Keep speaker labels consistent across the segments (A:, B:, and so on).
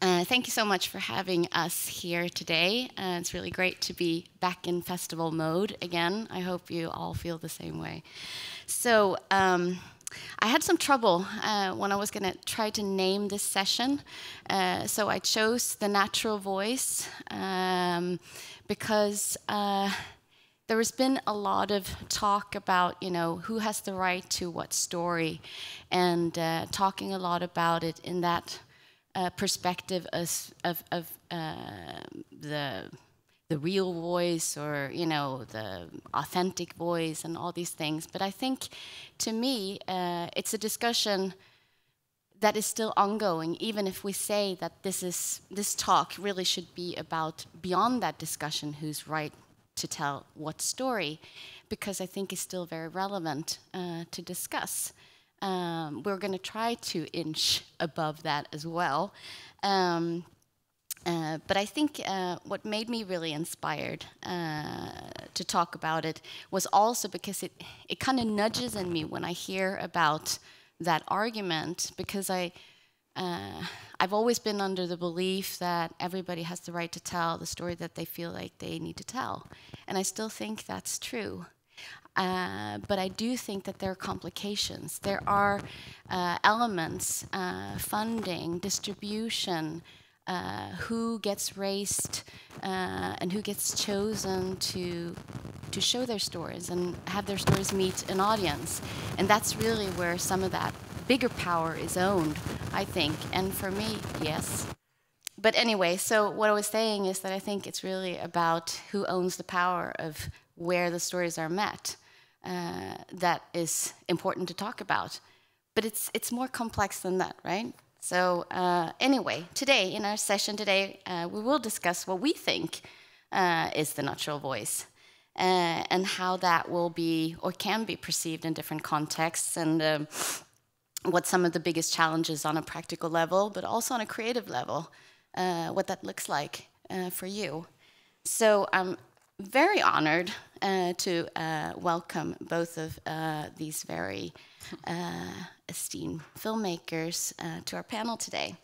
A: Thank you so much for having us here today. It's really great to be back in festival mode again. I hope you all feel the same way. So I had some trouble when I was going to try to name this session. So I chose the natural voice because there has been a lot of talk about, who has the right to what story, and talking a lot about it in that perspective of the real voice, or the authentic voice, and all these things. But I think, to me, it's a discussion that is still ongoing, even if we say that this talk really should be about, beyond that discussion, who's right to tell what story, because I think it's still very relevant to discuss. We're going to try to inch above that as well. But I think what made me really inspired to talk about it was also because it kind of nudges in me when I hear about that argument, because I've always been under the belief that everybody has the right to tell the story that they feel like they need to tell. And I still think that's true. But I do think that there are complications. There are elements, funding, distribution, who gets raised and who gets chosen to show their stories and have their stories meet an audience. And that's really where some of that bigger power is owned, I think. And for me, yes. But anyway, so what I was saying is that I think it's really about who owns the power of where the stories are met. That is important to talk about. But it's more complex than that, right? So anyway, today, in our session today, we will discuss what we think is the natural voice, and how that will be or can be perceived in different contexts, and what some of the biggest challenges on a practical level, but also on a creative level, what that looks like for you. So I'm very honored to welcome both of these very esteemed filmmakers to our panel today.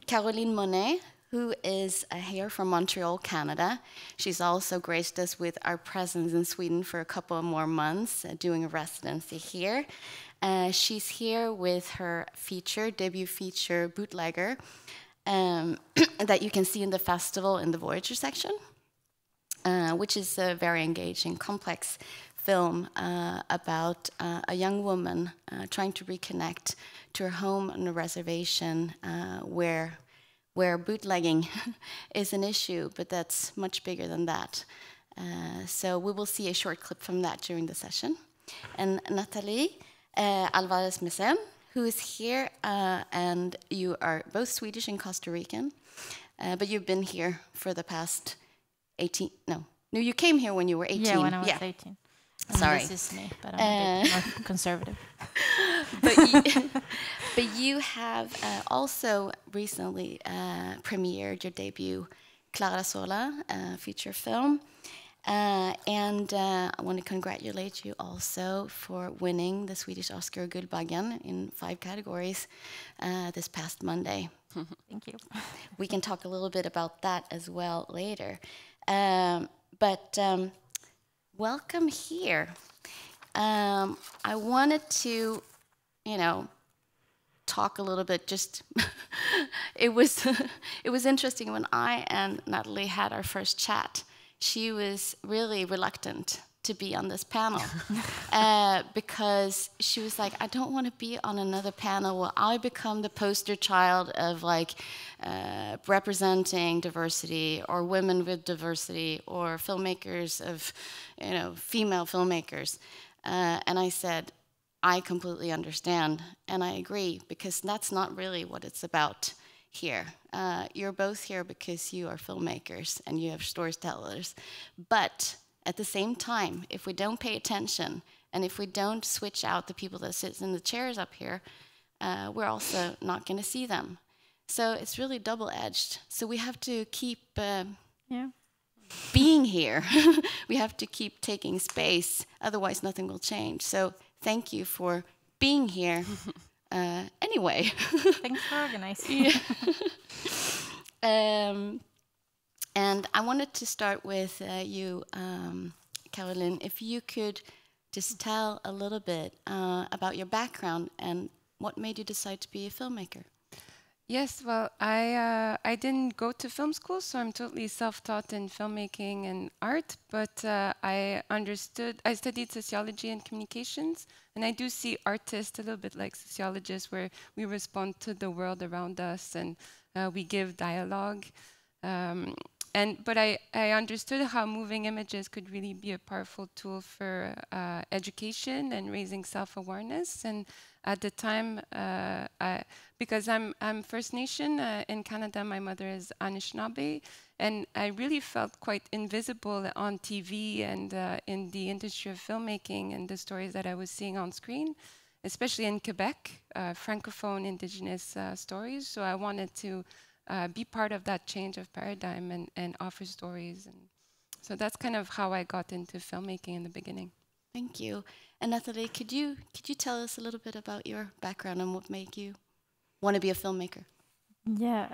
A: Caroline Monnet, who is here from Montreal, Canada. She's also graced us with our presence in Sweden for a couple more months, doing a residency here. She's here with her debut feature, Bootlegger, that you can see in the festival in the Voyager section. Which is a very engaging, complex film about a young woman trying to reconnect to her home on a reservation where bootlegging is an issue, but that's much bigger than that. So we will see a short clip from that during the session. And Nathalie Álvarez Mesén, who is here, and you are both Swedish and Costa Rican, but you've been here for the past 18, no, you came here when you were 18.
B: Yeah, when I was 18.
A: Sorry.
B: This is me, but I'm a bit more conservative.
A: But you have also recently premiered your debut, Clara Sola, feature film. And I want to congratulate you also for winning the Swedish Oscar Guldbaggen in 5 categories this past Monday.
B: Thank you.
A: We can talk a little bit about that as well later. But welcome here. I wanted to, talk a little bit. Just it was interesting when I and Nathalie had our first chat. She was really reluctant to be on this panel because she was like, I don't want to be on another panel where I become the poster child of representing diversity, or women with diversity, or filmmakers of, female filmmakers. And I said, I completely understand, and I agree, because that's not really what it's about here. You're both here because you are filmmakers and you have storytellers. But at the same time, if we don't pay attention, and if we don't switch out the people that sit in the chairs up here, we're also not going to see them. So it's really double-edged. So we have to keep being here. We have to keep taking space, otherwise nothing will change. So thank you for being here anyway.
B: Thanks for organizing.
A: And I wanted to start with you, Caroline. If you could just tell a little bit about your background and what made you decide to be a filmmaker.
C: Yes, well, I didn't go to film school, so I'm totally self-taught in filmmaking and art, but I studied sociology and communications, and I do see artists a little bit like sociologists, where we respond to the world around us and we give dialogue. But I understood how moving images could really be a powerful tool for education and raising self-awareness. And at the time, because I'm First Nation in Canada, my mother is Anishinaabe, and I really felt quite invisible on TV and in the industry of filmmaking and the stories that I was seeing on screen, especially in Quebec, Francophone Indigenous stories. So I wanted to be part of that change of paradigm and offer stories. And so that's kind of how I got into filmmaking in the beginning.
A: Thank you. And Nathalie, could you tell us a little bit about your background and what made you want to be a filmmaker?
B: Yeah,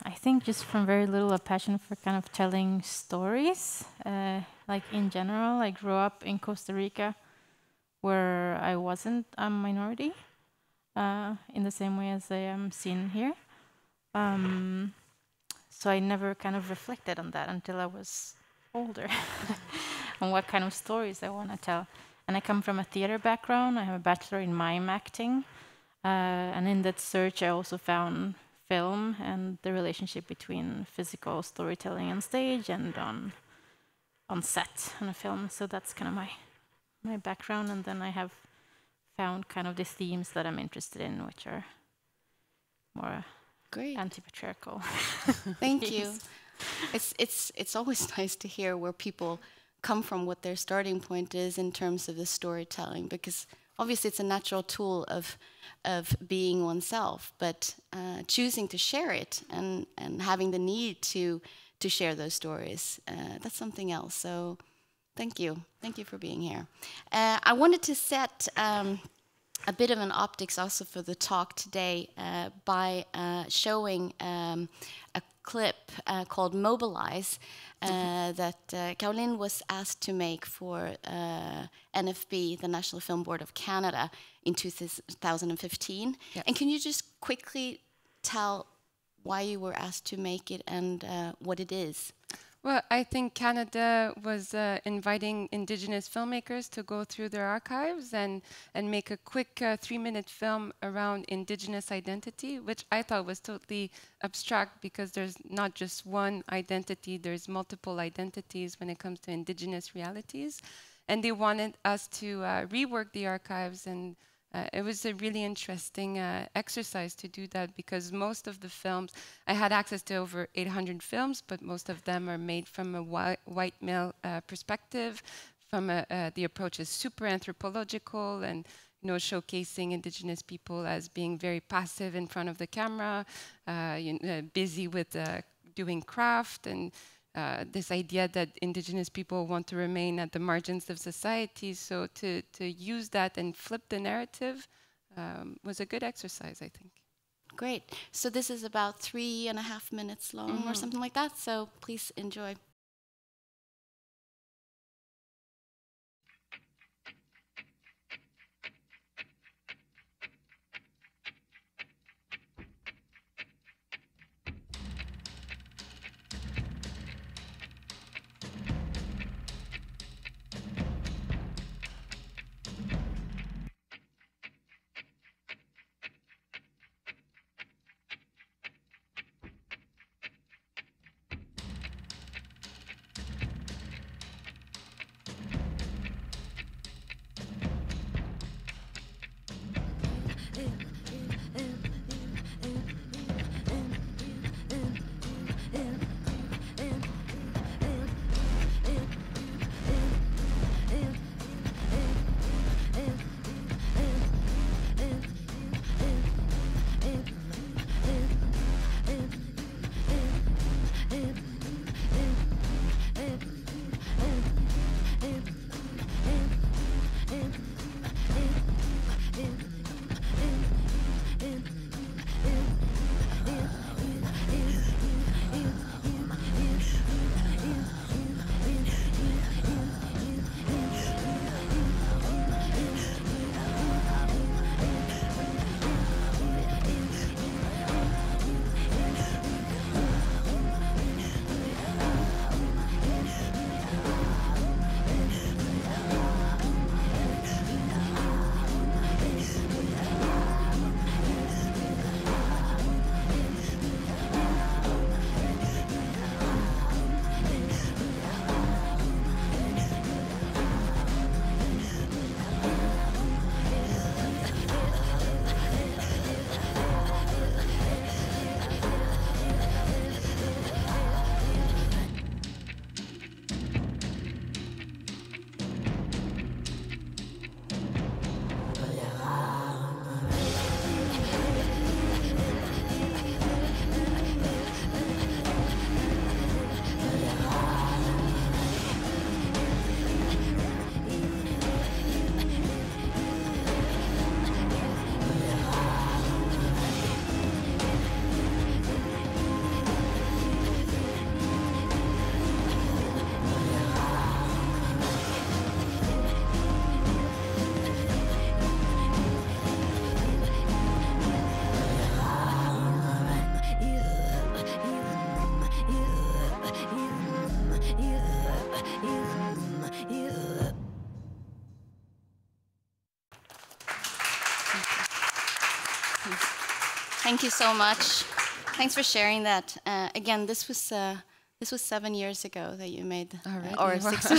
B: I think just from very little a passion for kind of telling stories. Like in general, I grew up in Costa Rica where I wasn't a minority in the same way as I am seen here. So I never kind of reflected on that until I was older, on what kind of stories I want to tell. And I come from a theater background. I have a bachelor in mime acting. And in that search, I also found film and the relationship between physical storytelling on stage and on set on a film. So that's kind of my background. And then I have found kind of the themes that I'm interested in, which are more
A: Great.
B: Anti-patriarchal.
A: Thank you. It's always nice to hear where people come from, what their starting point is in terms of the storytelling, because obviously it's a natural tool of being oneself, but choosing to share it and having the need to share those stories, that's something else. So thank you for being here. I wanted to set a bit of an optics also for the talk today by showing a clip called Mobilize that Caroline was asked to make for NFB, the National Film Board of Canada, in 2015. Yep. And can you just quickly tell why you were asked to make it and what it is?
C: Well, I think Canada was inviting Indigenous filmmakers to go through their archives and make a quick 3-minute film around Indigenous identity, which I thought was totally abstract because there's not just one identity, there's multiple identities when it comes to Indigenous realities. And they wanted us to rework the archives, and it was a really interesting exercise to do that, because most of the films, I had access to over 800 films, but most of them are made from a white male perspective. The approach is super anthropological and showcasing Indigenous people as being very passive in front of the camera, busy with doing craft, and this idea that Indigenous people want to remain at the margins of society. So to use that and flip the narrative was a good exercise, I think.
A: Great. So this is about 3.5 minutes long or something like that. So please enjoy. Thank you so much. Thanks for sharing that. Again, this was 7 years ago that you made, or 6 or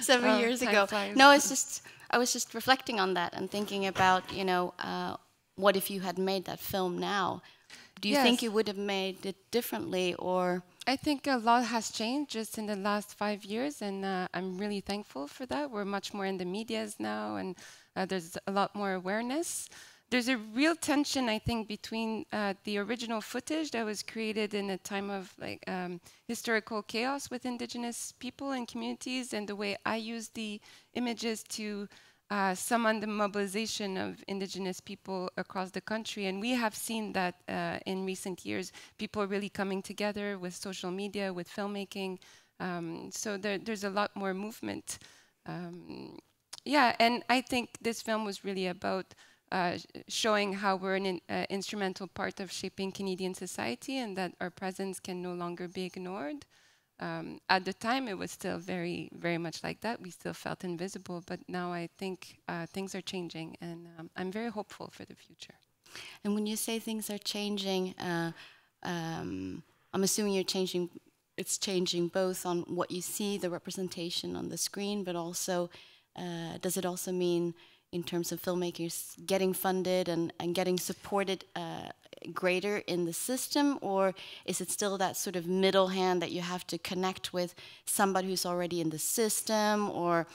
A: 7 years ago.
C: Flies.
A: No, I was just reflecting on that and thinking about, what if you had made that film now? Do you think you would have made it differently, or?
C: I think a lot has changed just in the last 5 years, and I'm really thankful for that. We're much more in the medias now, and there's a lot more awareness. There's a real tension, I think, between the original footage that was created in a time of historical chaos with indigenous people and communities, and the way I use the images to summon the mobilization of indigenous people across the country. And we have seen that in recent years, people are really coming together with social media, with filmmaking. So there's a lot more movement. And I think this film was really about showing how we're an instrumental part of shaping Canadian society, and that our presence can no longer be ignored. At the time, it was still very, very much like that. We still felt invisible, but now I think things are changing, and I'm very hopeful for the future.
A: And when you say things are changing, I'm assuming it's changing both on what you see, the representation on the screen, but also, does it also mean in terms of filmmakers getting funded and getting supported greater in the system, or is it still that sort of middle hand that you have to connect with somebody who's already in the system, or?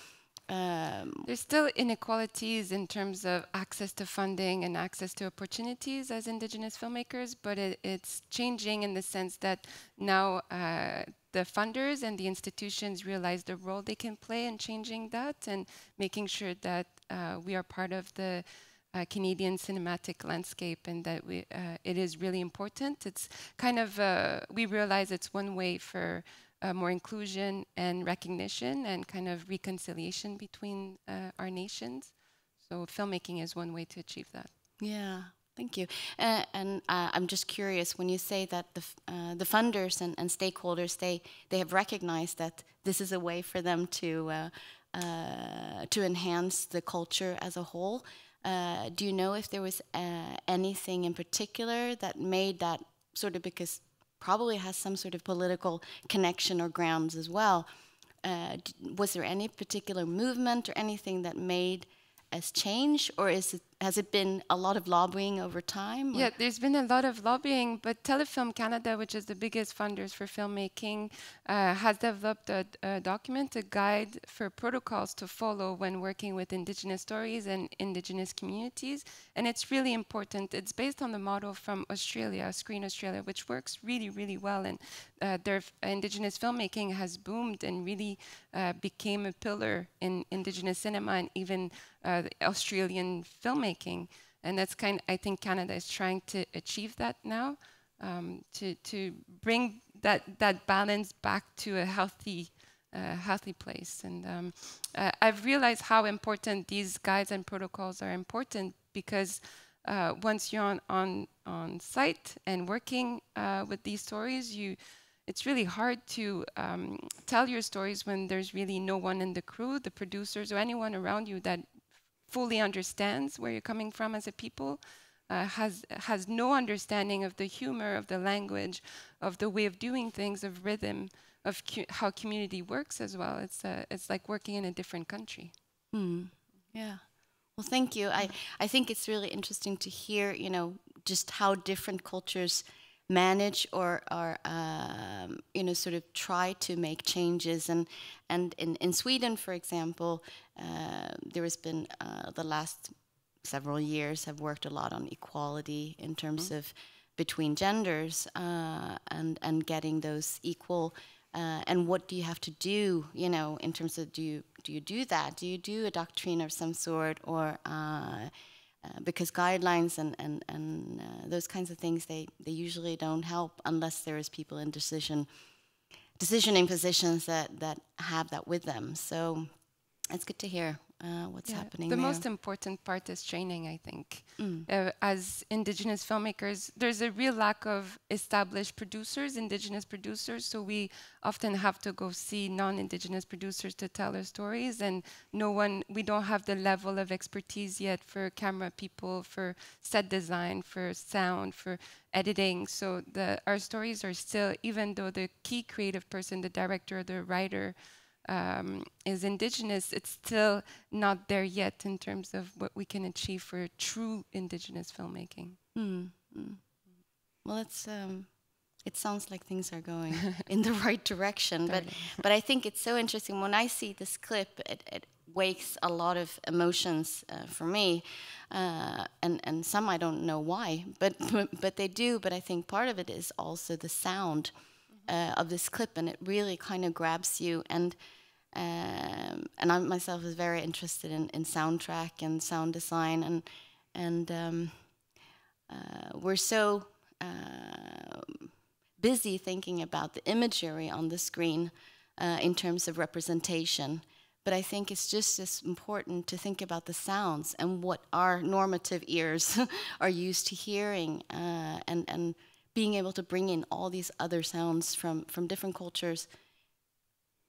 C: There's still inequalities in terms of access to funding and access to opportunities as Indigenous filmmakers, but it's changing in the sense that now the funders and the institutions realize the role they can play in changing that and making sure that we are part of the Canadian cinematic landscape, and that it is really important. It's kind of, we realize it's one way for more inclusion and recognition and kind of reconciliation between our nations. So filmmaking is one way to achieve that.
A: Yeah, thank you. And I'm just curious, when you say that the funders and stakeholders, they have recognized that this is a way for them to enhance the culture as a whole. Do you know if there was anything in particular that made that sort of, because probably has some sort of political connection or grounds as well. Was there any particular movement or anything that made us change, or has it been a lot of lobbying over time?
C: Yeah, there's been a lot of lobbying, but Telefilm Canada, which is the biggest funders for filmmaking, has developed a document, a guide for protocols to follow when working with Indigenous stories and Indigenous communities. And it's really important. It's based on the model from Australia, Screen Australia, which works really, really well. And their Indigenous filmmaking has boomed and really became a pillar in Indigenous cinema and even Australian filmmaking. And that's I think Canada is trying to achieve that now, to bring that balance back to a healthy place. And I've realized how important these guides and protocols are important, because once you're on site and working with these stories, it's really hard to tell your stories when there's really no one in the crew, the producers, or anyone around you that fully understands where you're coming from as a people, has no understanding of the humor, of the language, of the way of doing things, of rhythm, of how community works as well. It's like working in a different country.
A: Yeah. Well, thank you. I think it's really interesting to hear, just how different cultures manage or sort of try to make changes. And in Sweden, for example, there has been the last several years have worked a lot on equality in terms of between genders, and getting those equal. And what do you have to do, in terms of, do you do that? Do you do a doctrine of some sort, or because guidelines and those kinds of things, they usually don't help unless there is people in decisioning positions that have that with them. So it's good to hear what's happening
C: the
A: there.
C: most important part is training, I think. As Indigenous filmmakers, there's a real lack of established producers, Indigenous producers, so we often have to go see non-Indigenous producers to tell our stories, and we don't have the level of expertise yet for camera people, for set design, for sound, for editing. So our stories are still, even though the key creative person, the director, the writer, is Indigenous, it's still not there yet in terms of what we can achieve for true Indigenous filmmaking.
A: Well, it sounds like things are going in the right direction, but I think it's so interesting. When I see this clip, it wakes a lot of emotions for me, and some I don't know why, but they do. But I think part of it is also the sound of this clip, and it really kind of grabs you. And I myself is very interested in soundtrack and sound design, and we're so busy thinking about the imagery on the screen in terms of representation. But I think it's just as important to think about the sounds and what our normative ears are used to hearing, and being able to bring in all these other sounds from different cultures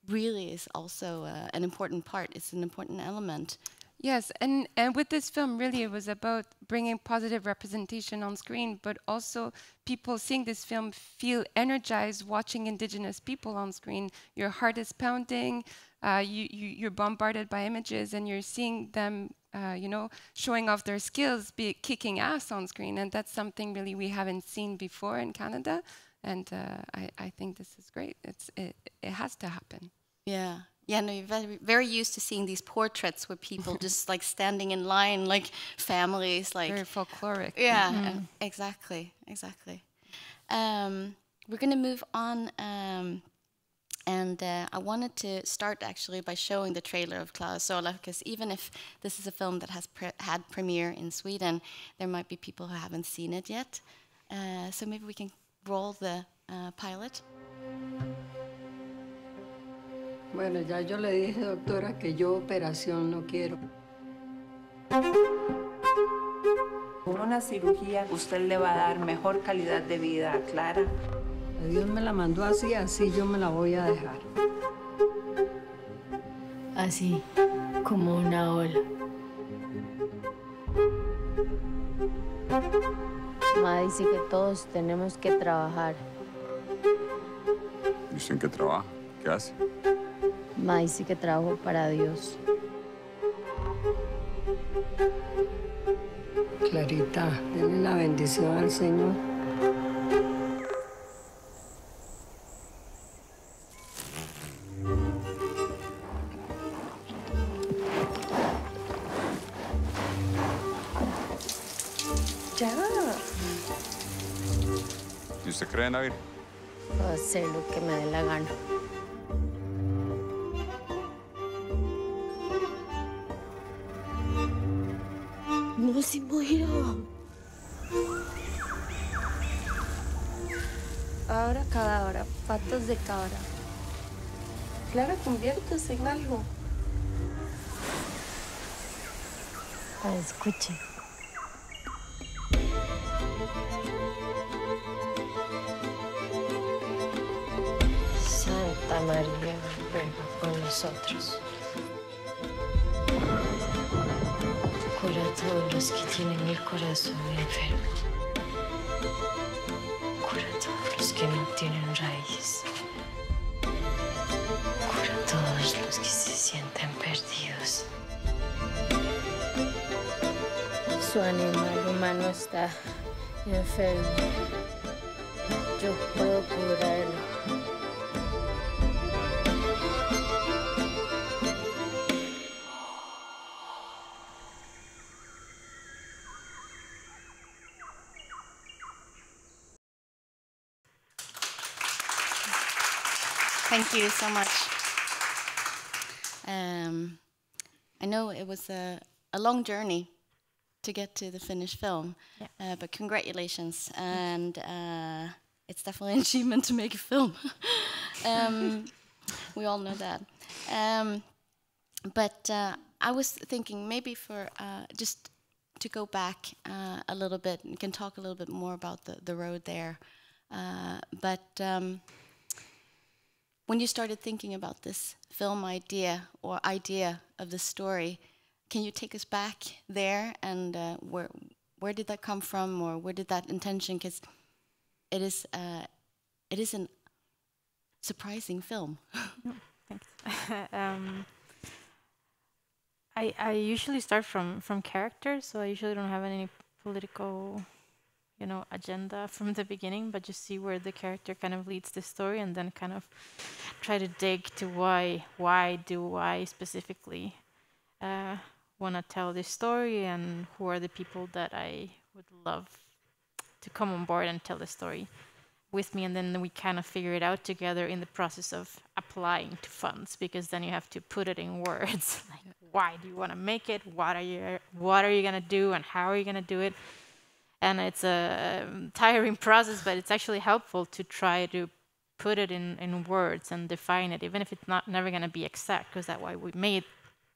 A: really is also an important part. It's an important element.
C: Yes, and with this film, really, it was about bringing positive representation on screen, but also people seeing this film feel energized watching Indigenous people on screen. Your heart is pounding, you're bombarded by images, and you're seeing them, showing off their skills, kicking ass on screen, and that's something really we haven't seen before in Canada, and I think this is great. It has to happen.
A: Yeah. Yeah, no, you're very, very used to seeing these portraits where people just like standing in line, like families, like
C: very folkloric.
A: Yeah, exactly. We're going to move on, and I wanted to start actually by showing the trailer of Clara Sola, because even if this is a film that has had premiere in Sweden, there might be people who haven't seen it yet. So maybe we can roll the pilot.
D: Bueno, ya yo le dije, doctora, que yo operación no quiero.
E: Con una cirugía, usted le va a dar mejor calidad de vida a Clara.
D: Dios me la mandó así, así yo me la voy a dejar.
F: Así, como una ola. Ma dice que todos tenemos que trabajar.
G: ¿Y usted en qué trabaja? ¿Qué hace?
F: Ma dice que trabajo para Dios.
D: Clarita, denle la bendición al Señor.
E: Ya.
G: ¿Y usted cree en la Virgen?
F: Puedo hacer lo que me dé la gana. No se murió. Ahora cadabra, patas de cabra.
E: Clara, conviértase en algo.
F: Escuche. Santa María, ruega por nosotros. Cura a todos los que tienen el corazón enfermo. Cura a todos los que no tienen raíz. Cura a todos los que se sienten perdidos. Su animal humano está enfermo. Yo puedo curarlo.
A: Thank you so much. I know it was a long journey to get to the finished film, but congratulations, and it's definitely an achievement to make a film. We all know that. But I was thinking maybe for just to go back a little bit, and can talk a little bit more about the road there. But when you started thinking about this film idea or idea of the story, can you take us back there, and where did that come from, or where did that intention? Because it is a surprising film.
B: Thanks. I usually start from characters, so I usually don't have any political, agenda from the beginning, but just see where the character kind of leads the story, and then kind of try to dig to why do I specifically want to tell this story, and who are the people that I would love to come on board and tell the story with me, and then we kind of figure it out together in the process of applying to funds, because then you have to put it in words. Like, why do you want to make it? What are you gonna do, and how are you gonna do it? And it's a tiring process, but it's actually helpful to try to put it in words and define it, even if it's never gonna be exact, because that's why we made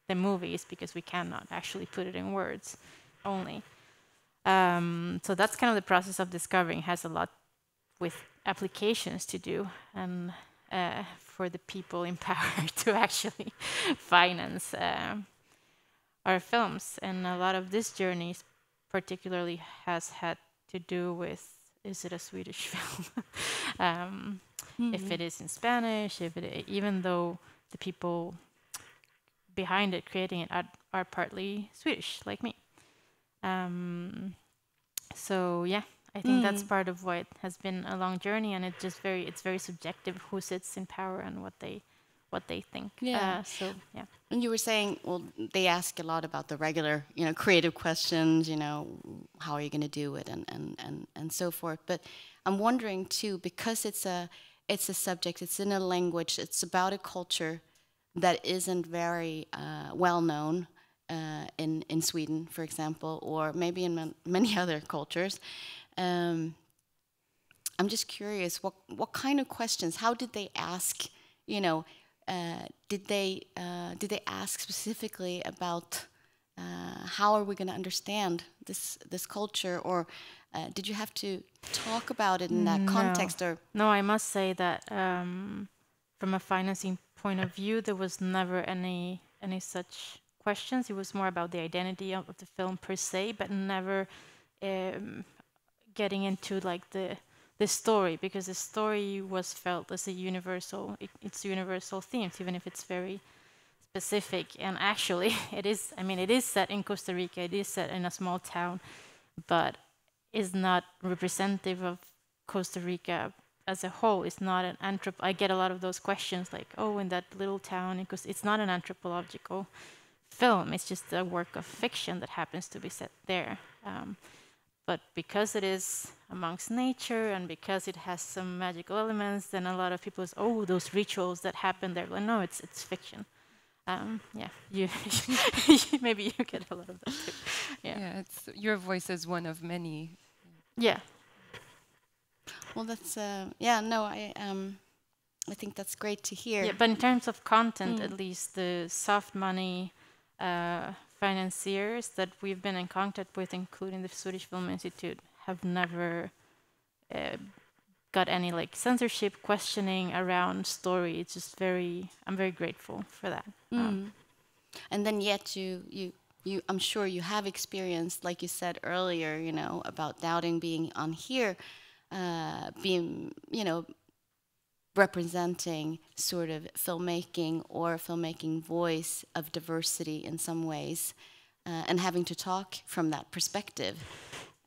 B: the movies, because we cannot actually put it in words only. So that's kind of the process of discovering. Has a lot with applications to do, and for the people in power to actually finance our films. And a lot of this journey particularly has had to do with, is it a Swedish film? If it is in Spanish, even though the people behind it, creating it, are partly Swedish, like me. So yeah, I think that's part of why it has been a long journey, and it's very subjective who sits in power and what they think.
A: Yeah.
B: So yeah.
A: And you were saying, well, they ask a lot about the regular, creative questions, how are you going to do it, and so forth. But I'm wondering too, because it's a subject, it's in a language, it's about a culture that isn't very well known in Sweden, for example, or maybe in many other cultures. I'm just curious, what kind of questions? How did they ask? Did they ask specifically about how are we going to understand this culture, or did you have to talk about it in that context? Or
B: no, I must say that from a financing point of view, there was never any such questions. It was more about the identity of the film per se, but never getting into like the story, because the story was felt as a universal. It's universal themes, even if it's very specific. And actually, it is. I mean, it is set in Costa Rica. It is set in a small town, but is not representative of Costa Rica as a whole. It's not an I get a lot of those questions, like, oh, in that little town, because it's not an anthropological film. It's just a work of fiction that happens to be set there. But because it is amongst nature, and because it has some magical elements, then a lot of people say, oh, those rituals that happen there. Well, no, it's fiction. Yeah, maybe you get a lot of that too. Yeah,
C: it's your voice is one of many.
B: Yeah.
A: Well, that's I think that's great to hear.
B: Yeah, but in terms of content, at least the soft money financiers that we've been in contact with, including the Swedish Film Institute, have never got any like censorship questioning around story. It's just I'm very grateful for that.
A: And then yet you I'm sure you have experienced, like you said earlier, about doubting being on here, being, representing sort of filmmaking or filmmaking voice of diversity in some ways, and having to talk from that perspective.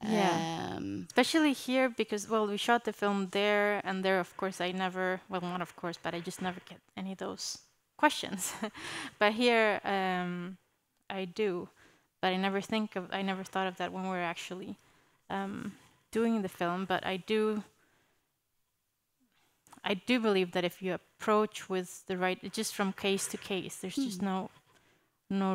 B: Yeah, especially here, because, well, we shot the film there, and there, of course, not of course, but I just never get any of those questions. But here, I do, but I never thought of that when we're actually doing the film. But I do believe that if you approach with the right, it's just from case to case. There's just no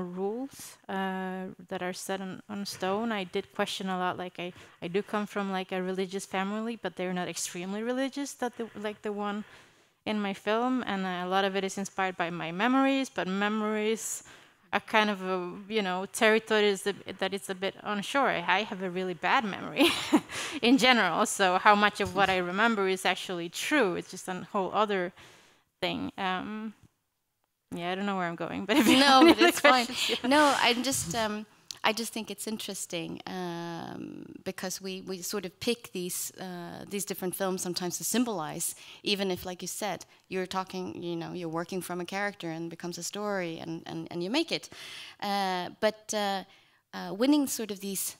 B: rules that are set on stone. I did question a lot. Like I do come from like a religious family, but they're not extremely religious. Like the one in my film, and a lot of it is inspired by my memories. But memories a kind of a, you know, territory that is a bit unsure. I have a really bad memory in general, so how much of what I remember is actually true, it's just a whole other thing. Yeah, I don't know where I'm going, but if you
A: No,
B: have
A: but it's fine.
B: questions, yeah.
A: No, I just think it's interesting because we sort of pick these different films sometimes to symbolize, even if, like you said, you're talking, you know, you're working from a character and becomes a story, and you make it. But winning sort of these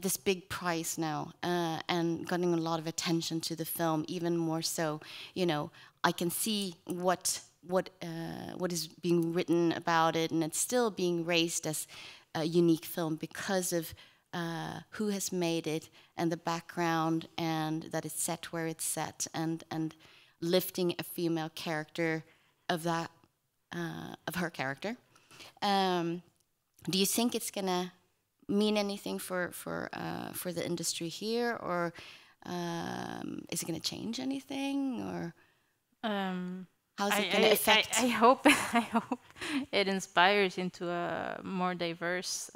A: this big prize now and getting a lot of attention to the film, even more so, you know, I can see what is being written about it, and it's still being raised as a unique film because of who has made it and the background, and that it's set where it's set, and lifting a female character of that of her character. Do you think it's gonna mean anything for the industry here, or is it gonna change anything, or how's it going to affect?
B: I hope it inspires into a more diverse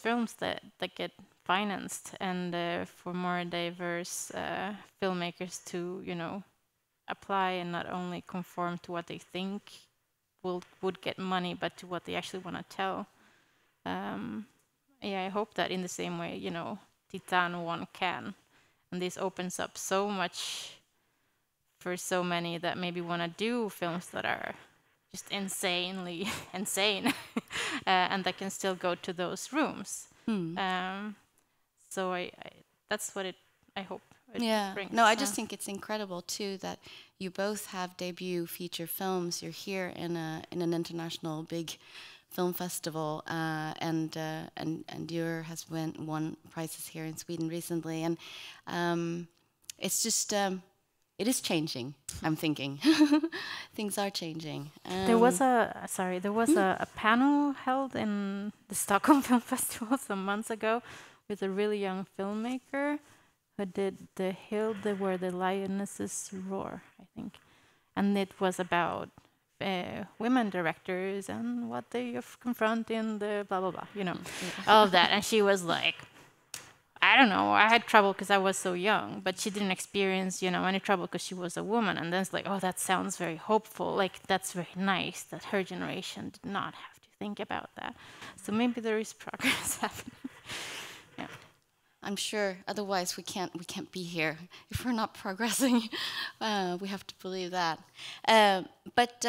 B: films that get financed, and for more diverse filmmakers to, you know, apply and not only conform to what they think would get money, but to what they actually want to tell. Yeah, I hope that in the same way, you know, Titan won Cannes, and this opens up so much for so many that maybe want to do films that are just insanely insane, and that can still go to those rooms. So I that's what I hope it brings.
A: No, I just think it's incredible too that you both have debut feature films. You're here in an international big film festival, and your has won prizes here in Sweden recently, and it's just. It is changing, I'm thinking. Things are changing.
B: There was a panel held in the Stockholm Film Festival some months ago with a really young filmmaker who did The Hill Where the Lionesses Roar, I think. And it was about women directors and what they confront in the blah, blah, blah, you know, all of that. And she was like, I don't know, I had trouble because I was so young, but she didn't experience, you know, any trouble because she was a woman. And then it's like, oh, that sounds very hopeful. Like, that's very nice that her generation did not have to think about that. So maybe there is progress happening. Yeah.
A: I'm sure. Otherwise, we can't be here if we're not progressing. We have to believe that. But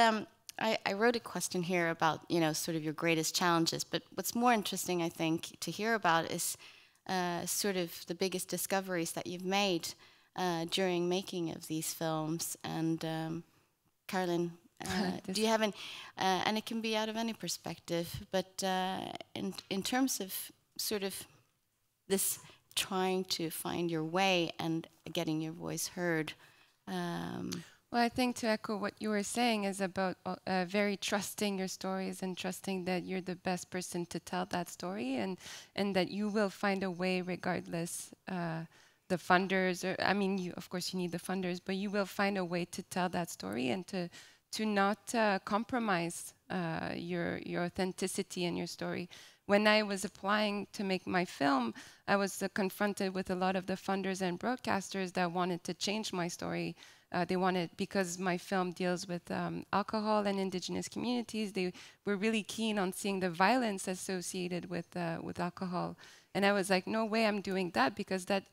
A: I wrote a question here about, you know, sort of your greatest challenges. But what's more interesting, I think, to hear about is sort of the biggest discoveries that you've made during making of these films. And Caroline, do you have any, and it can be out of any perspective, but in terms of sort of this trying to find your way and getting your voice heard?
C: Well, I think to echo what you were saying is about very trusting your stories and trusting that you're the best person to tell that story, and that you will find a way regardless the funders, or I mean, of course you need the funders, but you will find a way to tell that story and to not compromise your authenticity in your story. When I was applying to make my film, I was confronted with a lot of the funders and broadcasters that wanted to change my story. They wanted, because my film deals with alcohol and indigenous communities, they were really keen on seeing the violence associated with alcohol. And I was like, no way I'm doing that, because that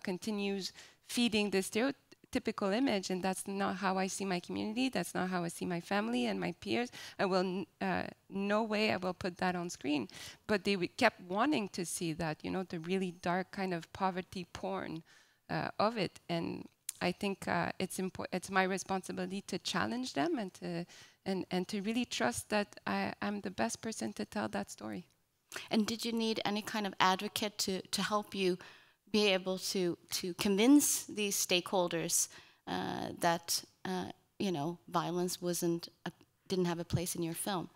C: continues feeding the stereotypical image, and that's not how I see my community, that's not how I see my family and my peers. I will, no way I will put that on screen. But they kept wanting to see that, you know, the really dark kind of poverty porn of it. And I think it's my responsibility to challenge them and to really trust that I'm the best person to tell that story.
A: And did you need any kind of advocate to help you be able to convince these stakeholders that you know, violence didn't have a place in your film?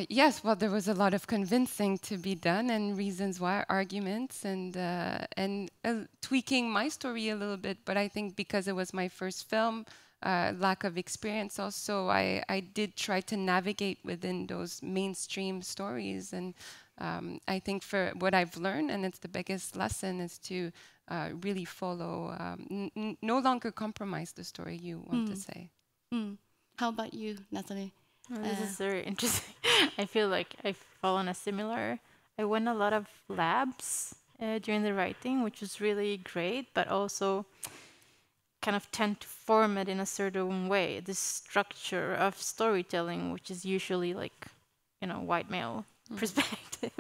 C: Yes, well, there was a lot of convincing to be done, and reasons why, arguments, and tweaking my story a little bit. But I think because it was my first film, lack of experience also, I did try to navigate within those mainstream stories. And I think for what I've learned, and it's the biggest lesson, is to really follow, no longer compromise the story you want to say.
A: How about you, Nathalie?
B: Well, this is very interesting. I feel like I've fallen a similar. I went a lot of labs during the writing, which was really great, but also kind of tend to form it in a certain way. This structure of storytelling, which is usually like, white male perspective.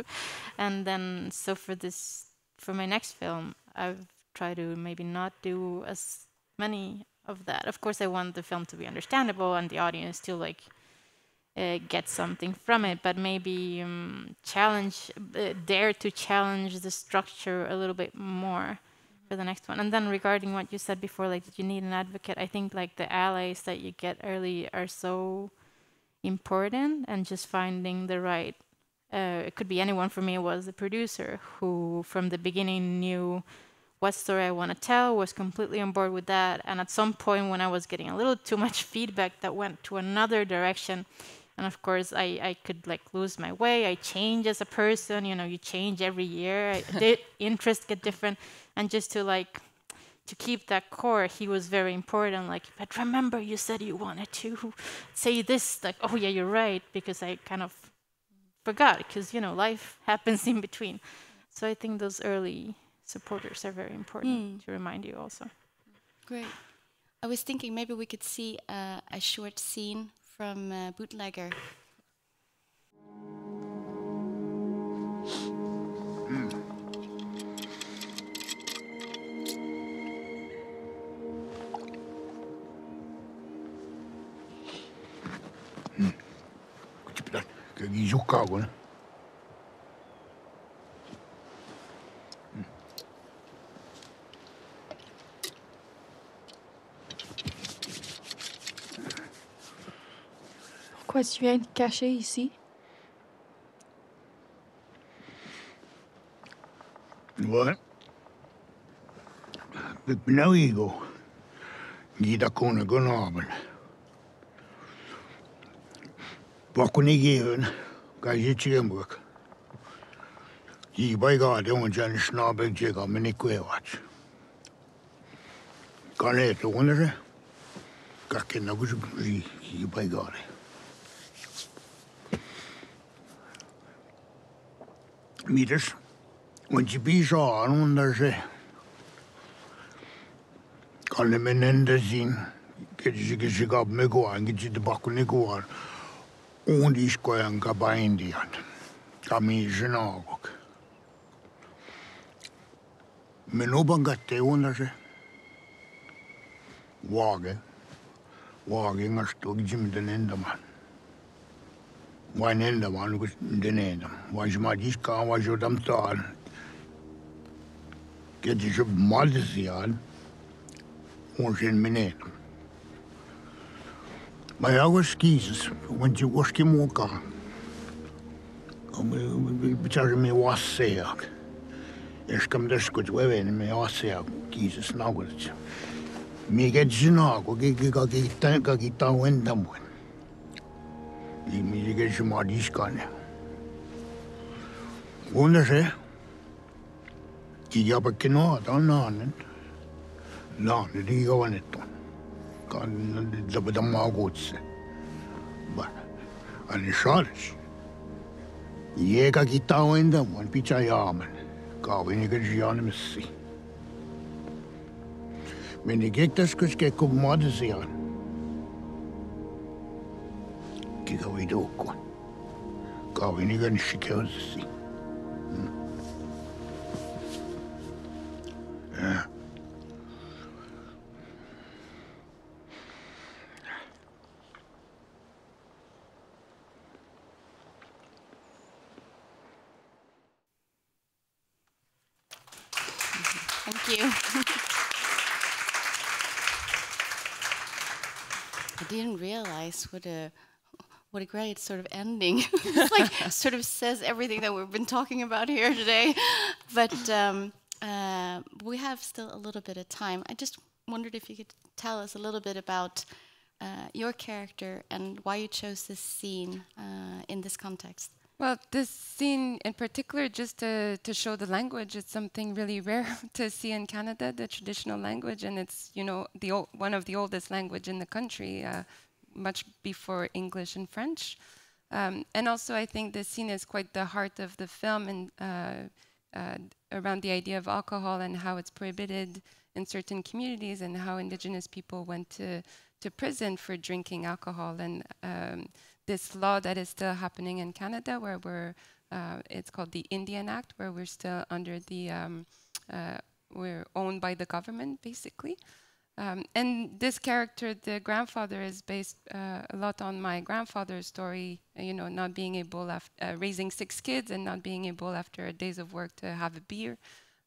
B: And then, so for my next film, I've tried to maybe not do as many of that. Of course, I want the film to be understandable and the audience to like get something from it, but maybe dare to challenge the structure a little bit more for the next one. And then regarding what you said before, like that you need an advocate, I think like the allies that you get early are so important, and just finding the right, it could be anyone. For me, it was the producer who from the beginning knew what story I want to tell, was completely on board with that. And at some point when I was getting a little too much feedback that went to another direction, and of course I could like lose my way, I change as a person, you change every year, the interests get different, and just to keep that core, he was very important. Like, but remember you said you wanted to say this, like, oh yeah, you're right, because I kind of forgot, because life happens in between. So I think those early supporters are very important to remind you also.
A: Great. I was thinking maybe we could see a short scene from Bootlegger.
H: Pourquoi tu viens te cacher ici?
I: What? No ego. Gida kona gonabel. Bakuni given. Gaji chigembuk. Yi by God, on Jan Schnabel Jigga Miniquewatch. Gane to wonder. Gakin was yi by God. Meters. When you be saw on the kan de menende zien, get je gab me go and get the back on go on die skoyan gabaindian. Kami jenagok. Menobangate on the Wage stod Jim den endaman. Vain endaman was den endam. Was ma diska was jo dam tal. Get je malzian. Onsin minä. Mä august skis, when you wash him walk. Pitäisi me wasseja. Eskam deskut weven me wasseja kiises naugut. Mikä sinä, kun kikita wendamuin. Mikä se maadiskane. Kuinka se? Kijapakin noita on naanen. Naanen ei joonettu. Kan zapata maagutse. But ani charge. Jeka kita wendamuin pitää jaamen. Kaavin eikä jianemessi. Meni kektäskö kekko maadesiaan. Kika viduukkuun. Kaavin eikä nishikeussi.
A: Thank you. I didn't realize what a great sort of ending. It's like sort of says everything that we've been talking about here today. But we have still a little bit of time. I just wondered if you could tell us a little bit about your character and why you chose this scene in this context.
C: Well, this scene in particular, just to show the language, it's something really rare to see in Canada, the traditional language, and it's, you know, one of the oldest language in the country, much before English and French. And also, I think this scene is quite the heart of the film, and around the idea of alcohol and how it's prohibited in certain communities, and how Indigenous people went to prison for drinking alcohol, and this law that is still happening in Canada, where it's called the Indian Act, where we're still under the we're owned by the government, basically. And this character, the grandfather, is based a lot on my grandfather's story, you know, not being able, raising 6 kids and not being able after days of work to have a beer,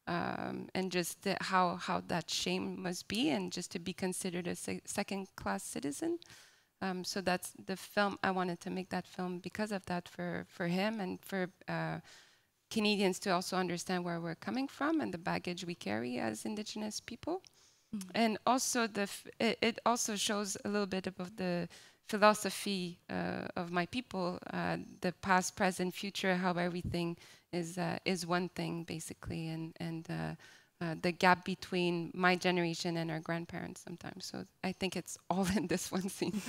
C: and just how that shame must be, and just to be considered a second-class citizen. So that's the film. I wanted to make that film because of that, for him, and for Canadians to also understand where we're coming from and the baggage we carry as Indigenous people. And also it also shows a little bit of the philosophy of my people, the past, present, future, how everything is one thing, basically, and the gap between my generation and our grandparents sometimes. So I think it's all in this one scene.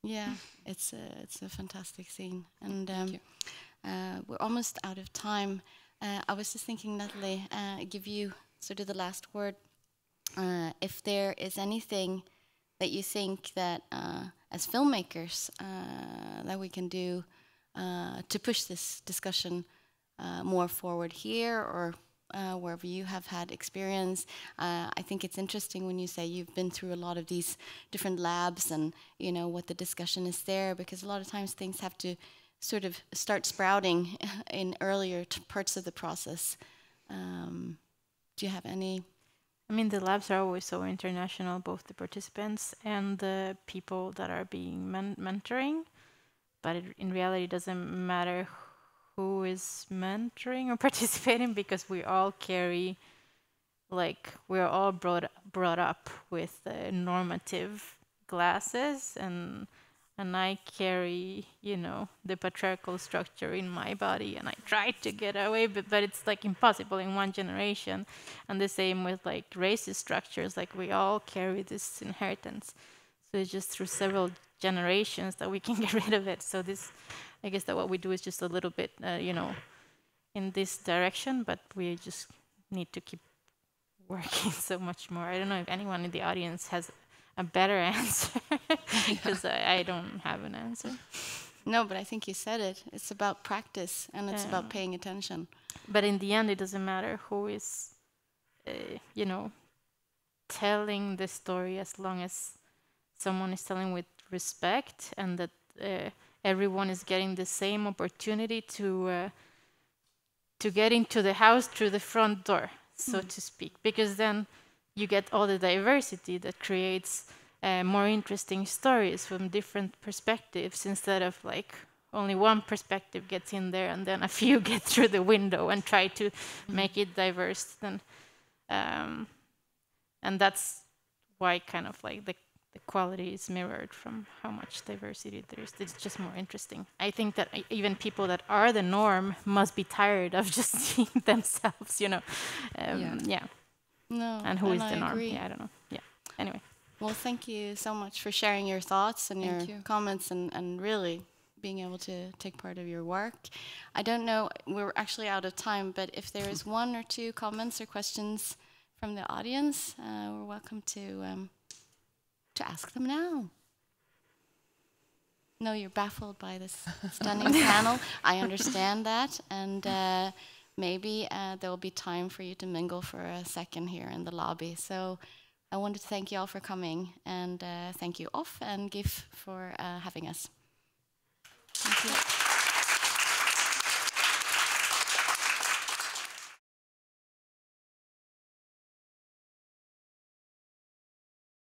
A: Yeah, it's a fantastic scene, and we're almost out of time. I was just thinking, Nathalie, give you sort of the last word. If there is anything that you think that as filmmakers that we can do to push this discussion more forward here, or wherever you have had experience. I think it's interesting when you say you've been through a lot of these different labs, and you know what the discussion is there, because a lot of times things have to sort of start sprouting in earlier parts of the process. Do you have any?
B: I mean, the labs are always so international, both the participants and the people that are being mentoring. But in reality, it doesn't matter who is mentoring or participating, because we all carry, like, we're all brought up with normative glasses, and I carry, you know, the patriarchal structure in my body, and I try to get away, but it's like impossible in one generation. And the same with like racist structures, like we all carry this inheritance. So it's just through several generations that we can get rid of it. So this, I guess that what we do is just a little bit, you know, in this direction, but we just need to keep working so much more. I don't know if anyone in the audience has a better answer, because I don't have an answer.
A: No, but I think you said it. It's about practice, and it's about paying attention.
B: But in the end, it doesn't matter who is, you know, telling the story, as long as someone is telling with respect, and that everyone is getting the same opportunity to get into the house through the front door, so to speak. Because then you get all the diversity that creates more interesting stories from different perspectives, instead of like only one perspective gets in there and then a few get through the window and try to make it diverse. Then, and that's why kind of like the quality is mirrored from how much diversity there is. It's just more interesting. I think that even people that are the norm must be tired of just seeing themselves, you know. Yeah.
A: No,
B: and who is
A: I
B: the norm?
A: agree.
B: Yeah, I don't know. Yeah. Anyway.
A: Well, thank you so much for sharing your thoughts and your comments, and really being able to take part of your work. I don't know, we're actually out of time, but if there is 1 or 2 comments or questions from the audience, we're welcome to ask them now. No, you're baffled by this stunning panel. I understand that, and maybe there will be time for you to mingle for a second here in the lobby. So I wanted to thank you all for coming, and thank you, Off and GIF, for having us. Thank you.